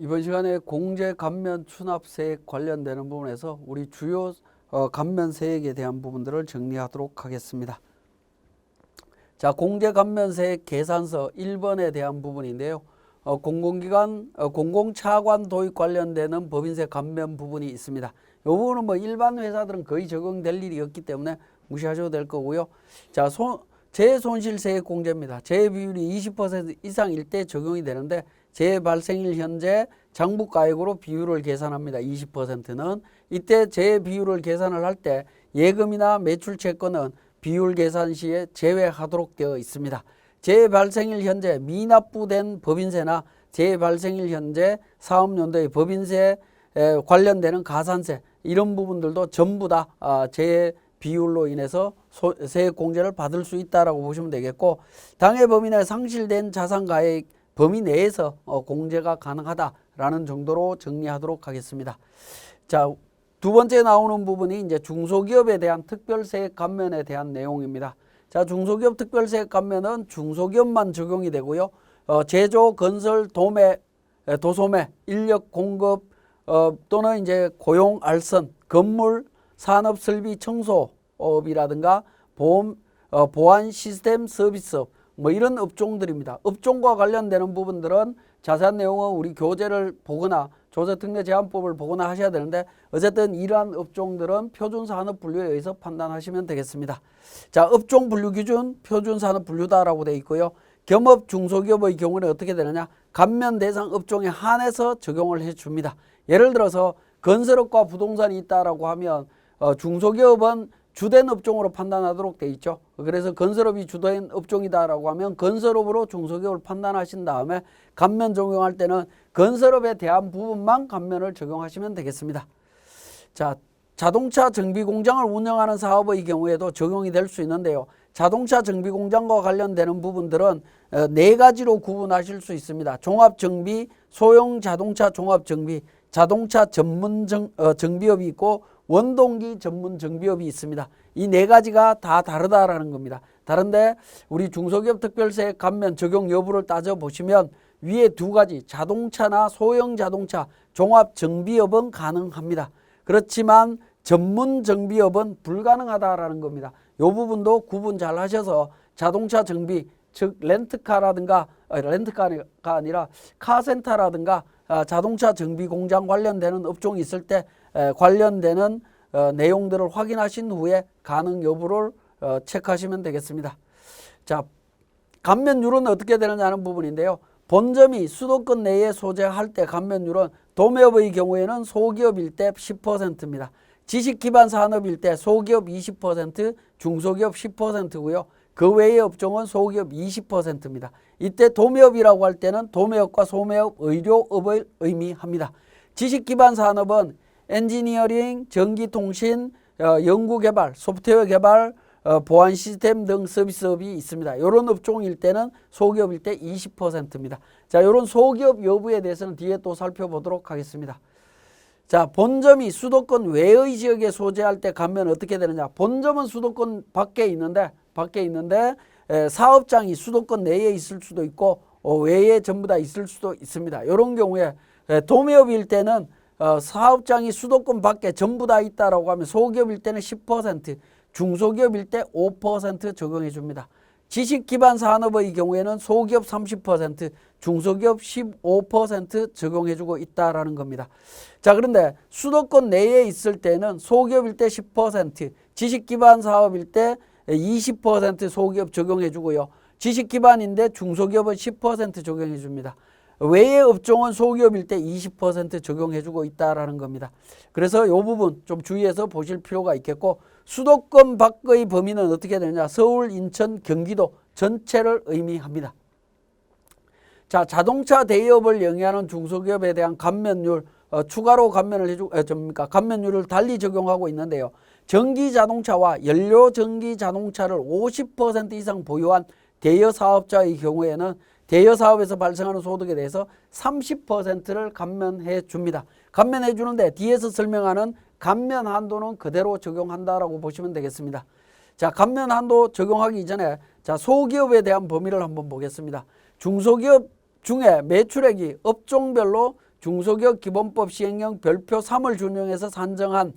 이번 시간에 공제 감면 추납세액 관련되는 부분에서 우리 주요 감면세액에 대한 부분들을 정리하도록 하겠습니다. 자, 공제 감면세액 계산서 1번에 대한 부분인데요. 공공기관, 공공차관 도입 관련되는 법인세 감면 부분이 있습니다. 이 부분은 뭐 일반 회사들은 거의 적용될 일이 없기 때문에 무시하셔도 될 거고요. 자, 재손실세액 공제입니다. 재비율이 20% 이상일 때 적용이 되는데 재발생일 현재 장부가액으로 비율을 계산합니다. 20%는 이때 재비율을 계산을 할 때 예금이나 매출채권은 비율 계산 시에 제외하도록 되어 있습니다. 재발생일 현재 미납부된 법인세나 재발생일 현재 사업연도의 법인세 관련되는 가산세 이런 부분들도 전부 다 재비율로 인해서 세액 공제를 받을 수 있다라고 보시면 되겠고, 당해 범위 내 상실된 자산가액 범위 내에서 공제가 가능하다라는 정도로 정리하도록 하겠습니다. 자, 두 번째 나오는 부분이 이제 중소기업에 대한 특별세액 감면에 대한 내용입니다. 자, 중소기업 특별세액 감면은 중소기업만 적용이 되고요. 제조, 건설, 도매, 도소매, 인력 공급 또는 이제 고용 알선, 건물, 산업 설비 청소업이라든가 보안 시스템 서비스업 뭐 이런 업종들입니다. 업종과 관련되는 부분들은 자세한 내용은 우리 교재를 보거나 조세특례제한법을 보거나 하셔야 되는데, 어쨌든 이러한 업종들은 표준산업분류에 의해서 판단하시면 되겠습니다. 자, 업종 분류 기준 표준산업분류다라고 되어 있고요. 겸업 중소기업의 경우는 어떻게 되느냐, 감면 대상 업종에 한해서 적용을 해줍니다. 예를 들어서 건설업과 부동산이 있다라고 하면 중소기업은 주된 업종으로 판단하도록 돼 있죠. 그래서 건설업이 주된 업종이다라고 하면 건설업으로 중소기업을 판단하신 다음에 감면 적용할 때는 건설업에 대한 부분만 감면을 적용하시면 되겠습니다. 자, 자동차 정비 공장을 운영하는 사업의 경우에도 적용이 될 수 있는데요. 자동차 정비 공장과 관련되는 부분들은 네 가지로 구분하실 수 있습니다. 종합정비, 소형 자동차 종합정비, 자동차 전문 정비업이 있고 원동기 전문 정비업이 있습니다. 이 네 가지가 다 다르다라는 겁니다. 다른데 우리 중소기업 특별세액 감면 적용 여부를 따져보시면 위에 두 가지 자동차나 소형 자동차 종합 정비업은 가능합니다. 그렇지만 전문 정비업은 불가능하다라는 겁니다. 이 부분도 구분 잘 하셔서 자동차 정비, 즉 렌트카가 아니라 카센터라든가 자동차 정비 공장 관련되는 업종이 있을 때 관련되는 내용들을 확인하신 후에 가능 여부를 체크하시면 되겠습니다. 자, 감면율은 어떻게 되느냐는 부분인데요. 본점이 수도권 내에 소재할 때 감면율은 도매업의 경우에는 소기업일 때 10%입니다. 지식기반 산업일 때 소기업 20%, 중소기업 10%고요. 그 외의 업종은 소기업 20%입니다. 이때 도매업이라고 할 때는 도매업과 소매업, 의료업을 의미합니다. 지식기반 산업은 엔지니어링, 전기통신, 연구개발, 소프트웨어 개발, 보안 시스템 등 서비스업이 있습니다. 이런 업종일 때는 소기업일 때 20%입니다. 자, 이런 소기업 여부에 대해서는 뒤에 또 살펴보도록 하겠습니다. 자, 본점이 수도권 외의 지역에 소재할 때 감면 어떻게 되느냐. 본점은 수도권 밖에 있는데 사업장이 수도권 내에 있을 수도 있고 외에 전부 다 있을 수도 있습니다. 이런 경우에 도매업일 때는 사업장이 수도권 밖에 전부 다 있다라고 하면 소기업일 때는 10%, 중소기업일 때 5% 적용해 줍니다. 지식기반 산업의 경우에는 소기업 30%, 중소기업 15% 적용해 주고 있다라는 겁니다. 자, 그런데 수도권 내에 있을 때는 소기업일 때 10%, 지식기반 사업일 때 20% 소기업 적용해 주고요. 지식기반인데 중소기업은 10% 적용해 줍니다. 외의 업종은 소기업일 때 20% 적용해 주고 있다라는 겁니다. 그래서 이 부분 좀 주의해서 보실 필요가 있겠고, 수도권 밖의 범위는 어떻게 되느냐. 서울, 인천, 경기도 전체를 의미합니다. 자, 자동차 대여업을 영위하는 중소기업에 대한 감면율 추가로 감면율을 달리 적용하고 있는데요. 전기자동차와 연료전기자동차를 50% 이상 보유한 대여사업자의 경우에는 대여사업에서 발생하는 소득에 대해서 30%를 감면해 줍니다. 감면해 주는데 뒤에서 설명하는 감면 한도는 그대로 적용한다라고 보시면 되겠습니다. 자, 감면 한도 적용하기 이전에 자, 소기업에 대한 범위를 한번 보겠습니다. 중소기업 중에 매출액이 업종별로 중소기업 기본법 시행령 별표 3을 준용해서 산정한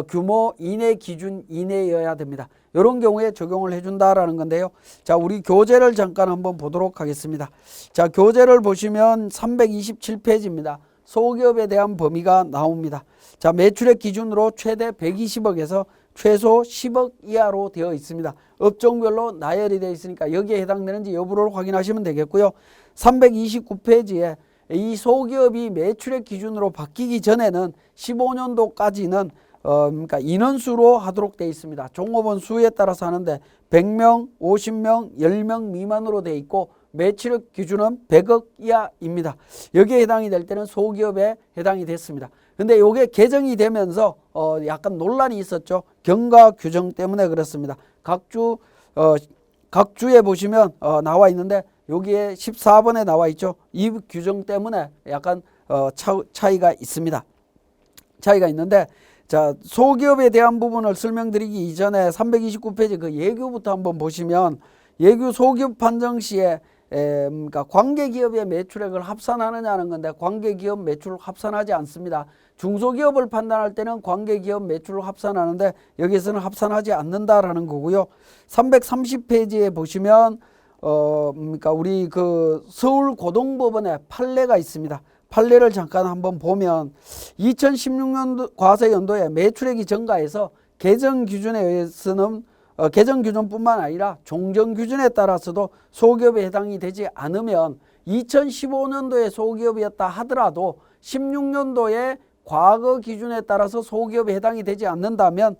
규모 이내 기준 이내여야 됩니다. 이런 경우에 적용을 해준다라는 건데요. 자, 우리 교재를 잠깐 한번 보도록 하겠습니다. 자, 교재를 보시면 327페이지입니다. 소기업에 대한 범위가 나옵니다. 자, 매출액 기준으로 최대 120억에서 최소 10억 이하로 되어 있습니다. 업종별로 나열이 되어 있으니까 여기에 해당되는지 여부를 확인하시면 되겠고요. 329페이지에 이 소기업이 매출액 기준으로 바뀌기 전에는 15년도까지는 그러니까 인원수로 하도록 되어 있습니다. 종업원 수에 따라서 하는데 100명, 50명, 10명 미만으로 되어 있고 매출액 기준은 100억 이하입니다. 여기에 해당이 될 때는 소기업에 해당이 됐습니다. 근데 이게 개정이 되면서 약간 논란이 있었죠. 경과 규정 때문에 그렇습니다. 각주에 보시면 나와 있는데 여기에 14번에 나와 있죠. 이 규정 때문에 약간 차이가 있습니다. 차이가 있는데, 자, 소기업에 대한 부분을 설명드리기 이전에 329페이지 그 예규부터 한번 보시면, 예규 소기업 판정 시에 그러니까 관계기업의 매출액을 합산하느냐는 건데 관계기업 매출을 합산하지 않습니다. 중소기업을 판단할 때는 관계기업 매출을 합산하는데 여기서는 합산하지 않는다라는 거고요. 330페이지에 보시면 그러니까 우리 그 서울고등법원의 판례가 있습니다. 판례를 잠깐 한번 보면 2016년도 과세연도에 매출액이 증가해서 개정 기준에 의해서는 개정 기준뿐만 아니라 종전 기준에 따라서도 소기업에 해당이 되지 않으면 2015년도에 소기업이었다 하더라도 16년도에 과거 기준에 따라서 소기업에 해당이 되지 않는다면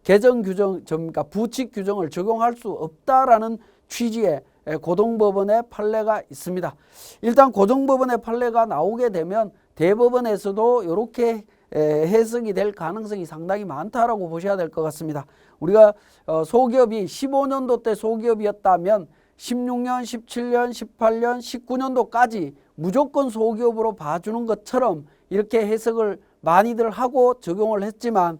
개정 규정, 그러니까 부칙 규정을 적용할 수 없다라는 취지의 고등법원의 판례가 있습니다. 일단 고등법원의 판례가 나오게 되면 대법원에서도 이렇게 해석이 될 가능성이 상당히 많다라고 보셔야 될 것 같습니다. 우리가 소기업이 15년도 때 소기업이었다면 16년, 17년, 18년, 19년도까지 무조건 소기업으로 봐주는 것처럼 이렇게 해석을 많이들 하고 적용을 했지만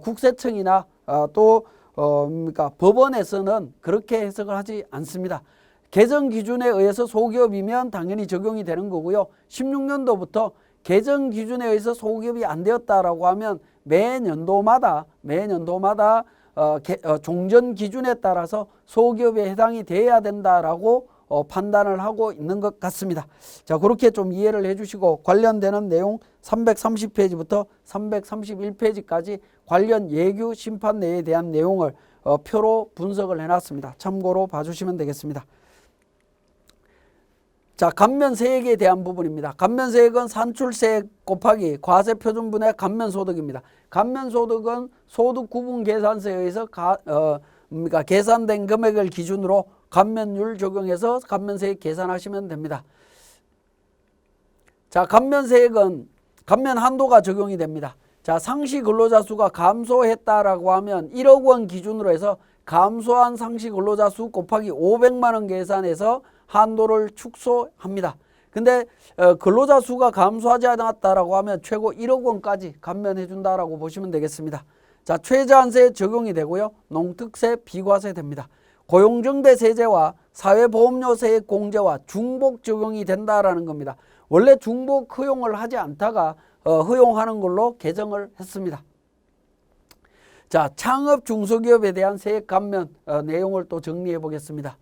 국세청이나 또 그러니까 법원에서는 그렇게 해석을 하지 않습니다. 개정 기준에 의해서 소기업이면 당연히 적용이 되는 거고요. 16년도부터 개정 기준에 의해서 소기업이 안 되었다라고 하면 매년도마다 종전 기준에 따라서 소기업에 해당이 돼야 된다라고 판단을 하고 있는 것 같습니다. 자, 그렇게 좀 이해를 해주시고 관련되는 내용 330페이지부터 331페이지까지 관련 예규 심판내에 대한 내용을 표로 분석을 해놨습니다. 참고로 봐주시면 되겠습니다. 자, 감면세액에 대한 부분입니다. 감면세액은 산출세액 곱하기 과세표준분의 감면소득입니다. 감면소득은 소득구분계산서에 의해서 그러니까 계산된 금액을 기준으로 감면율 적용해서 감면세액 계산하시면 됩니다. 자, 감면세액은 감면 한도가 적용이 됩니다. 자, 상시 근로자 수가 감소했다라고 하면 1억 원 기준으로 해서 감소한 상시 근로자 수 곱하기 500만 원 계산해서 한도를 축소합니다. 근데 근로자 수가 감소하지 않았다라고 하면 최고 1억 원까지 감면해 준다라고 보시면 되겠습니다. 자, 최저한세 적용이 되고요. 농특세 비과세 됩니다. 고용정대 세제와 사회보험료세액 공제와 중복 적용이 된다라는 겁니다. 원래 중복 허용을 하지 않다가 허용하는 걸로 개정을 했습니다. 자, 창업 중소기업에 대한 세액 감면 내용을 또 정리해 보겠습니다.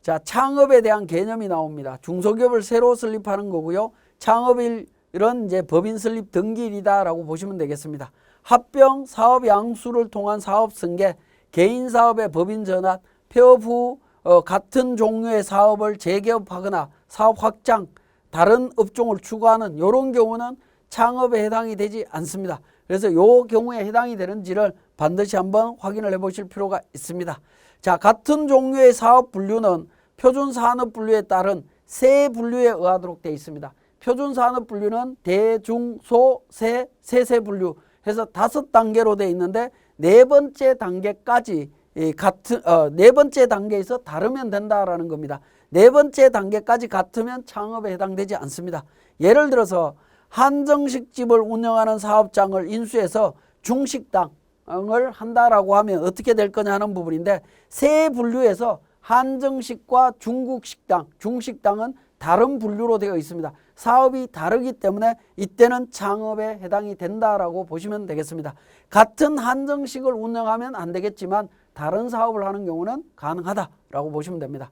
자, 창업에 대한 개념이 나옵니다. 중소기업을 새로 설립하는 거고요. 창업일은 이제 법인 설립 등기일이다라고 보시면 되겠습니다. 합병, 사업 양수를 통한 사업 승계, 개인 사업의 법인 전환, 폐업 후 같은 종류의 사업을 재개업하거나 사업 확장, 다른 업종을 추구하는 이런 경우는 창업에 해당이 되지 않습니다. 그래서 이 경우에 해당이 되는지를 반드시 한번 확인을 해 보실 필요가 있습니다. 자, 같은 종류의 사업 분류는 표준산업분류에 따른 세 분류에 의하도록 되어 있습니다. 표준산업분류는 대, 중, 소, 세, 세세 분류 해서 5단계로 되어 있는데 네 번째 단계까지 네 번째 단계에서 다르면 된다라는 겁니다. 네 번째 단계까지 같으면 창업에 해당되지 않습니다. 예를 들어서 한정식집을 운영하는 사업장을 인수해서 중식당을 한다라고 하면 어떻게 될 거냐 하는 부분인데 세 분류에서 한정식과 중국식당, 중식당은 다른 분류로 되어 있습니다. 사업이 다르기 때문에 이때는 창업에 해당이 된다라고 보시면 되겠습니다. 같은 한정식을 운영하면 안 되겠지만 다른 사업을 하는 경우는 가능하다라고 보시면 됩니다.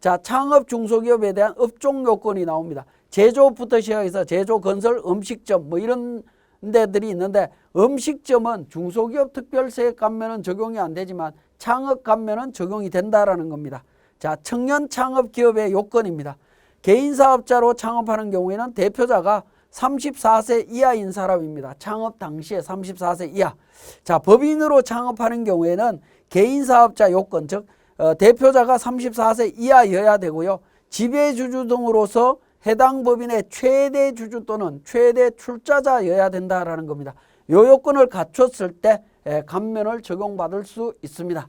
자, 창업 중소기업에 대한 업종 요건이 나옵니다. 제조업부터 시작해서 제조, 건설, 음식점 뭐 이런 데들이 있는데 음식점은 중소기업 특별세액 감면은 적용이 안 되지만 창업 감면은 적용이 된다라는 겁니다. 자, 청년 창업 기업의 요건입니다. 개인 사업자로 창업하는 경우에는 대표자가 34세 이하인 사람입니다. 창업 당시에 34세 이하. 자, 법인으로 창업하는 경우에는 개인 사업자 요건, 즉 대표자가 34세 이하여야 되고요. 지배주주 등으로서 해당 법인의 최대 주주 또는 최대 출자자여야 된다라는 겁니다. 이 요건을 갖췄을 때 감면을 적용받을 수 있습니다.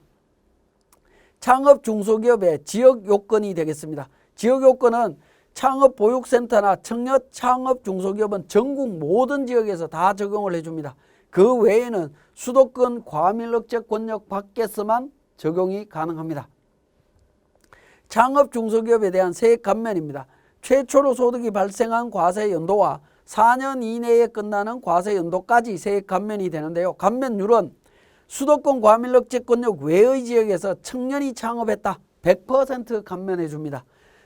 창업 중소기업의 지역 요건이 되겠습니다. 지역 요건은 창업보육센터나 청년 창업 중소기업은 전국 모든 지역에서 다 적용을 해줍니다. 그 외에는 수도권 과밀억제 권역 밖에서만 적용이 가능합니다. 창업 중소기업에 대한 세액 감면입니다. 최초로 소득이 발생한 과세 연도와 4년 이내에 끝나는 과세 연도까지 세액 감면이 되는데요. 감면율은 수도권 과밀억제권역 외의 지역에서 청년이 창업했다. 100% 감면해 줍니다.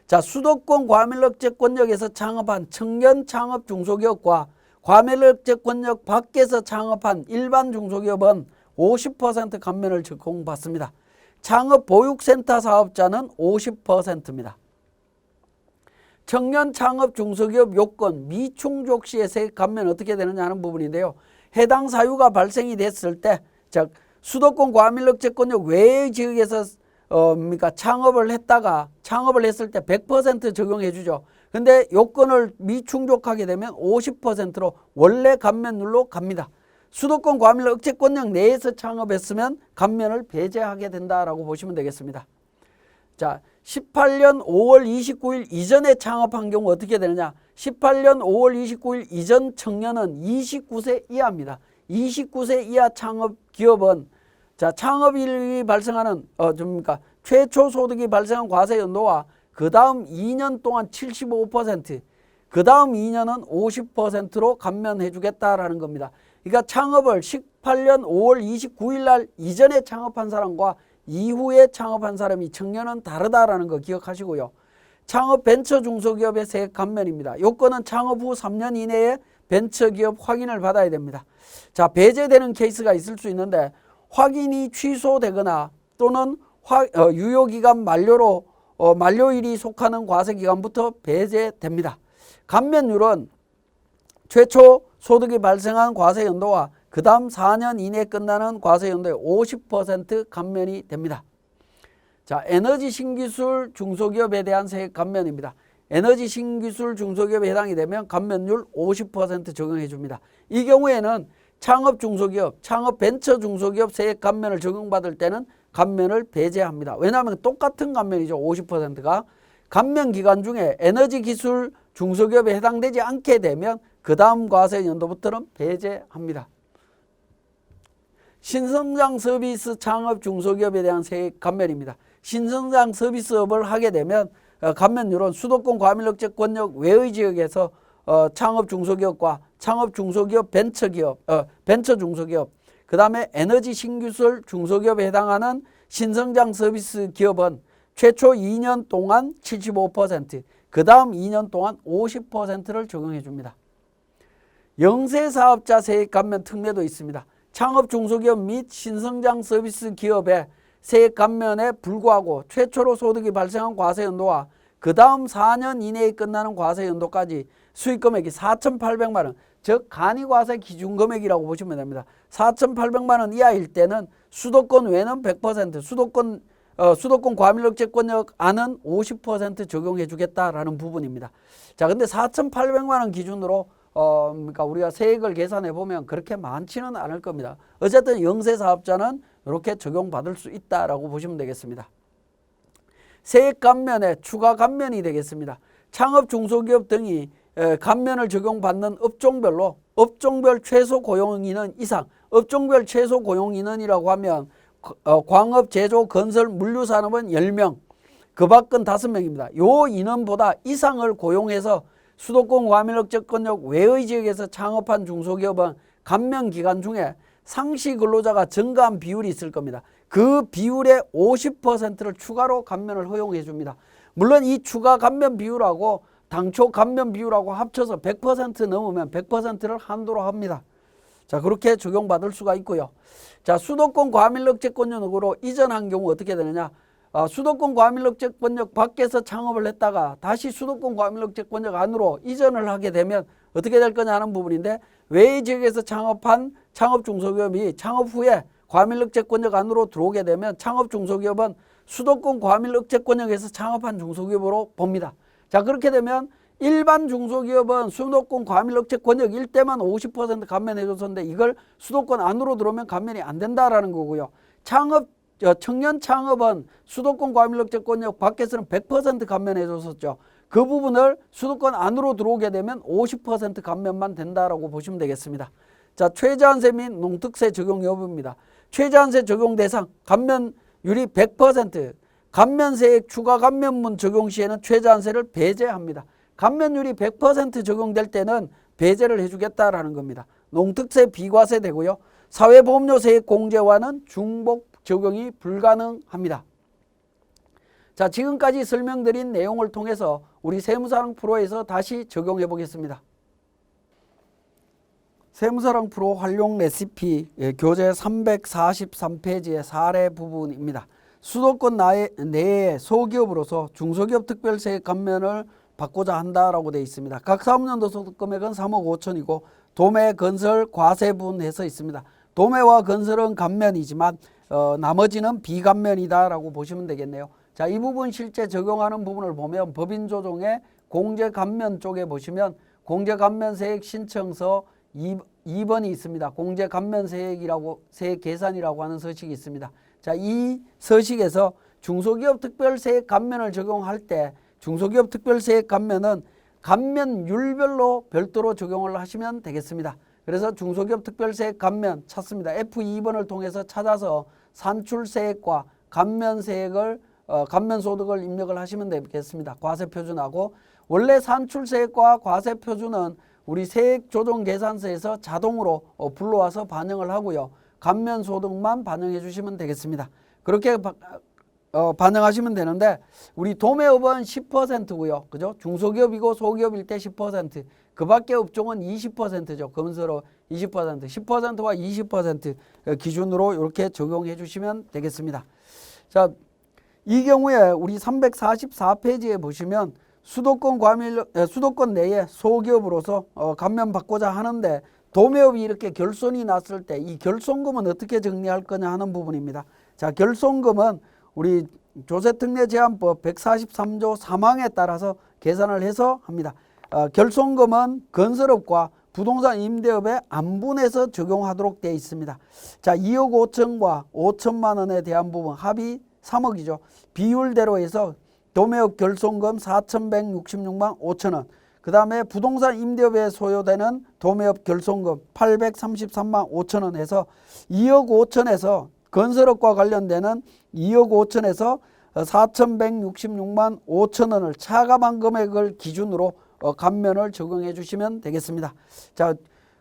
자, 수도권 과밀억제권역에서 창업한 청년 창업 중소기업과 과밀억제권역 밖에서 창업한 일반 중소기업은 50% 감면을 적용받습니다. 창업보육센터 사업자는 50%입니다. 청년 창업 중소기업 요건 미충족 시의 세액 감면 어떻게 되느냐 하는 부분인데요. 해당 사유가 발생이 됐을 때, 즉 수도권 과밀억제권역 외의 지역에서 창업을 했을 때 100% 적용해 주죠. 근데 요건을 미충족하게 되면 50%로 원래 감면율로 갑니다. 수도권 과밀억제권역 내에서 창업했으면 감면을 배제하게 된다라고 보시면 되겠습니다. 자, 18년 5월 29일 이전에 창업한 경우 어떻게 되느냐? 18년 5월 29일 이전 청년은 29세 이하입니다. 29세 이하 창업 기업은 자, 창업일이 발생하는 최초 소득이 발생한 과세 연도와 그 다음 2년 동안 75%, 그 다음 2년은 50%로 감면해 주겠다라는 겁니다. 그러니까 창업을 18년 5월 29일 날 이전에 창업한 사람과 이후에 창업한 사람이 청년은 다르다라는 거 기억하시고요. 창업 벤처 중소기업의 세액 감면입니다. 요건은 창업 후 3년 이내에 벤처기업 확인을 받아야 됩니다. 자, 배제되는 케이스가 있을 수 있는데 확인이 취소되거나 또는 유효기간 만료일이 속하는 과세기간부터 배제됩니다. 감면율은 최초 소득이 발생한 과세 연도와 그 다음 4년 이내에 끝나는 과세 연도의 50% 감면이 됩니다. 자, 에너지 신기술 중소기업에 대한 세액 감면입니다. 에너지 신기술 중소기업에 해당이 되면 감면율 50% 적용해 줍니다. 이 경우에는 창업 중소기업, 창업 벤처 중소기업 세액 감면을 적용받을 때는 감면을 배제합니다. 왜냐하면 똑같은 감면이죠. 50%가. 감면 기간 중에 에너지 기술 중소기업에 해당되지 않게 되면 그 다음 과세 연도부터는 배제합니다. 신성장 서비스 창업 중소기업에 대한 세액 감면입니다. 신성장 서비스업을 하게 되면 감면율은 수도권 과밀억제권역 외의 지역에서 창업 중소기업과 창업 중소기업 벤처 중소기업, 그 다음에 에너지 신기술 중소기업에 해당하는 신성장 서비스 기업은 최초 2년 동안 75%, 그 다음 2년 동안 50%를 적용해 줍니다. 영세사업자 세액 감면 특례도 있습니다. 창업 중소기업 및 신성장 서비스 기업의 세액 감면에 불구하고 최초로 소득이 발생한 과세 연도와 그 다음 4년 이내에 끝나는 과세 연도까지 수익 금액이 4,800만 원, 즉 간이과세 기준 금액이라고 보시면 됩니다. 4,800만 원 이하일 때는 수도권 외는 100%, 수도권 과밀억제권역 안은 50% 적용해 주겠다라는 부분입니다. 자, 근데 4,800만 원 기준으로 우리가 세액을 계산해 보면 그렇게 많지는 않을 겁니다. 어쨌든 영세사업자는 이렇게 적용받을 수 있다라고 보시면 되겠습니다. 세액 감면의 추가 감면이 되겠습니다. 창업 중소기업 등이 감면을 적용받는 업종별로 업종별 최소 고용인원 이상, 업종별 최소 고용인원이라고 하면 광업, 제조, 건설, 물류산업은 10명, 그 밖은 5명입니다. 요 인원보다 이상을 고용해서 수도권 과밀억제권역 외의 지역에서 창업한 중소기업은 감면 기간 중에 상시 근로자가 증가한 비율이 있을 겁니다. 그 비율의 50%를 추가로 감면을 허용해 줍니다. 물론 이 추가 감면 비율하고 당초 감면 비율하고 합쳐서 100% 넘으면 100%를 한도로 합니다. 자, 그렇게 적용받을 수가 있고요. 자, 수도권 과밀억제권역으로 이전한 경우 어떻게 되느냐? 수도권 과밀억제권역 밖에서 창업을 했다가 다시 수도권 과밀억제권역 안으로 이전을 하게 되면 어떻게 될 거냐 하는 부분인데, 외의 지역에서 창업한 창업 중소기업이 창업 후에 과밀억제권역 안으로 들어오게 되면 창업 중소기업은 수도권 과밀억제권역에서 창업한 중소기업으로 봅니다. 자, 그렇게 되면 일반 중소기업은 수도권 과밀억제권역 일대만 50% 감면해 줬었는데 이걸 수도권 안으로 들어오면 감면이 안 된다라는 거고요. 청년 창업은 수도권 과밀억제권역 밖에서는 100% 감면해 줬었죠. 그 부분을 수도권 안으로 들어오게 되면 50% 감면만 된다라고 보시면 되겠습니다. 자, 최저한세 및 농특세 적용 여부입니다. 최저한세 적용 대상 감면율이 100%, 감면세액 추가 감면분 적용 시에는 최저한세를 배제합니다. 감면율이 100% 적용될 때는 배제를 해주겠다라는 겁니다. 농특세 비과세 되고요. 사회보험료세액 공제와는 중복 적용이 불가능합니다. 자, 지금까지 설명드린 내용을 통해서 우리 세무사랑 프로에서 다시 적용해 보겠습니다. 세무사랑 프로 활용 레시피 교재 343페이지의 사례 부분입니다. 수도권 내의 소기업으로서 중소기업 특별세액 감면을 받고자 한다라고 되어 있습니다. 각 사업연도 소득 금액은 3억 5천이고 도매, 건설, 과세분해서 있습니다. 도매와 건설은 감면이지만 나머지는 비감면이다라고 보시면 되겠네요. 자, 이 부분 실제 적용하는 부분을 보면 법인조정의 공제감면 쪽에 보시면 공제감면세액 신청서 2번이 있습니다. 공제감면세액이라고 세액 계산이라고 하는 서식이 있습니다. 자, 이 서식에서 중소기업 특별세액 감면을 적용할 때 중소기업 특별세액 감면은 감면율별로 별도로 적용을 하시면 되겠습니다. 그래서 중소기업 특별세액 감면 찾습니다. F2번을 통해서 찾아서 산출세액과 감면세액을 감면소득을 입력을 하시면 되겠습니다. 과세표준하고 원래 산출세액과 과세표준은 우리 세액조정계산서에서 자동으로 불러와서 반영을 하고요. 감면소득만 반영해 주시면 되겠습니다. 그렇게 반영하시면 되는데 우리 도매업은 10%고요. 그죠? 중소기업이고 소기업일 때 10%. 그 밖에 업종은 20%죠. 건설업 20%, 10%와 20% 기준으로 이렇게 적용해 주시면 되겠습니다. 자, 이 경우에 우리 344페이지에 보시면 수도권 내에 소기업으로서 감면받고자 하는데 도매업이 이렇게 결손이 났을 때 이 결손금은 어떻게 정리할 거냐 하는 부분입니다. 자, 결손금은 우리 조세특례제한법 143조 3항에 따라서 계산을 해서 합니다. 결손금은 건설업과 부동산 임대업에 안분해서 적용하도록 되어 있습니다. 자, 2억 5천과 5천만 원에 대한 부분 합이 3억이죠. 비율대로 해서 도매업 결손금 4,166만 5천 원, 그 다음에 부동산 임대업에 소요되는 도매업 결손금 833만 5천 원 해서 2억 5천에서 건설업과 관련되는 2억 5천에서 4,166만 5천 원을 차감한 금액을 기준으로 감면을 적용해 주시면 되겠습니다. 자,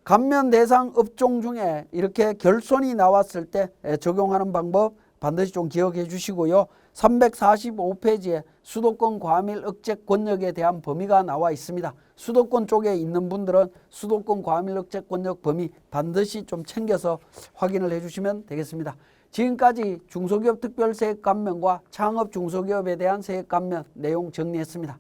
감면 대상 업종 중에 이렇게 결손이 나왔을 때 적용하는 방법 반드시 좀 기억해 주시고요. 345페이지에 수도권 과밀억제권역에 대한 범위가 나와 있습니다. 수도권 쪽에 있는 분들은 수도권 과밀억제권역 범위 반드시 좀 챙겨서 확인을 해 주시면 되겠습니다. 지금까지 중소기업 특별세액 감면과 창업 중소기업에 대한 세액 감면 내용 정리했습니다.